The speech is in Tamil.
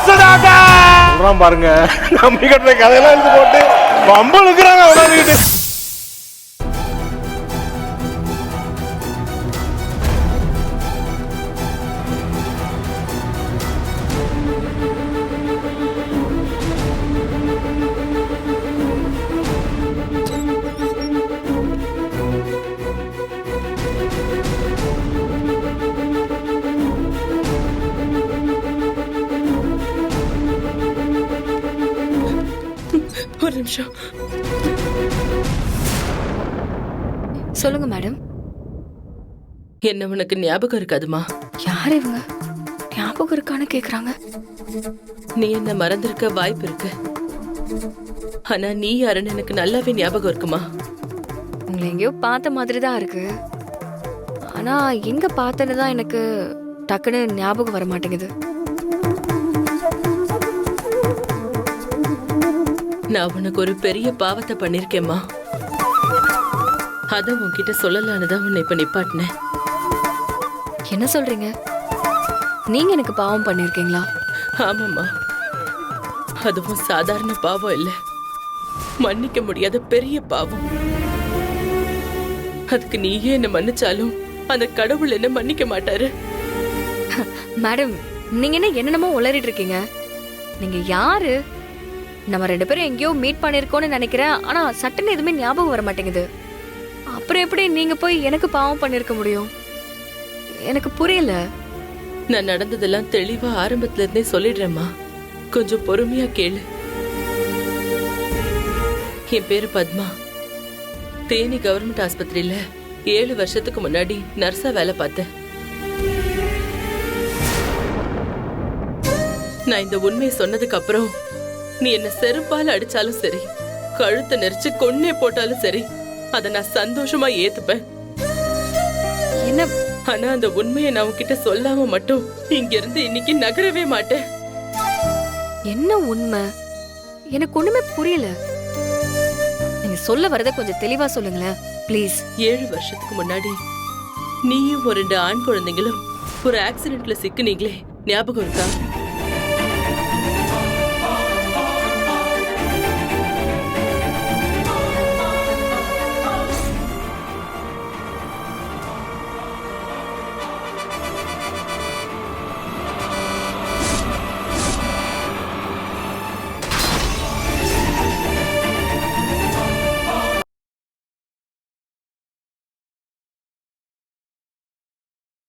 சொல்றான் பாருங்க, நம்பி கட்டுற கதையெல்லாம் எடுத்து போட்டு பம்பு இழுக்கிறாங்க உடனே. ஒரு நிமிஷம். சொல்லுங்க மேடம். என்ன உனக்கு ஞாபகம் இருக்காதுமா? யார் இவங்க? ஞாபகம் இருக்கான்னு கேக்குறாங்க. நீ என்ன மறந்திருக்க வாய்ப்பு இருக்கு. ஆனா நீ யாருன்னு எனக்கு நல்லாவே ஞாபகம் இருக்குமா? உங்களை எங்கேயோ பார்த்த மாதிரி தான் இருக்கு. ஆனா எங்க பார்த்தேன்னு தான் எனக்கு டக்குன்னு ஞாபகம் வர மாட்டேங்குது. நான் உனக்கு ஒரு பெரிய பாவத்தை பண்ணிருக்கேம்மா. அத உன்கிட்ட சொல்லலான்னு தான் உன்னை இப்ப நிப்பாட்டினேன். என்ன சொல்றீங்க? நீங்க எனக்கு பாவம் பண்ணிருக்கீங்களா? ஆமாம்மா, அதுவும் சாதாரண பாவம் இல்ல, மன்னிக்க முடியாத பெரிய பாவம். அதுக்கு நீயே என்ன மன்னிச்சாலும் அந்த கடவுள் என்ன மன்னிக்க மாட்டாரு. மேடம், நீங்க என்ன என்னென்னமோ உளறிட்டு இருக்கீங்க? நீங்க யாரு? நம்ம 2 பேரும் எங்கேயோ மீட் பண்ணிருக்கோம்னு நினைக்கிறேன். ஆனா சட்டுன்னு எதுவுமே ஞாபகம் வர மாட்டேங்குது. அப்புறம் எப்படி நீங்க போய் எனக்கு பாவம் பண்ணிருக்க முடியும்? எனக்கு புரியல. நான் நடந்ததெல்லாம் தெளிவா ஆரம்பத்துல இருந்தே சொல்லிடுறேம்மா, கொஞ்சம் பொறுமையா கேளு. என் பேரு பத்மா. தேனி கவர்மெண்ட் ஆஸ்பத்திரியில 7 வருஷத்துக்கு முன்னாடி நர்ஸா வேலை பார்த்தேன். நான் இந்த உண்மையை சொன்னதுக்கு அப்புறம் நீ என்ன செருப்பால அடிச்சாலும் சரி, கழுத்தை நெரிச்சு கொன்னே போட்டாலும் சரி, அத நான் சந்தோஷமா ஏத்துப்பேன். என்ன? ஆனா அந்த உண்மையை நான் உன்கிட்ட சொல்லாம மட்டும் இங்க இருந்து இன்னைக்கு நகரவே மாட்டேன். என்ன உண்மை? எனக்கு ஒண்ணுமே புரியல. நீங்க சொல்ல வரத கொஞ்சம் தெளிவா சொல்லுங்களேன் ப்ளீஸ். 7 வருஷத்துக்கு முன்னாடி நீயும் ஒரு 2 ஆண் குழந்தைங்களும் ஒரு ஆக்சிடென்ட்ல சிக்குனீங்களே, ஞாபகம் இருக்கா?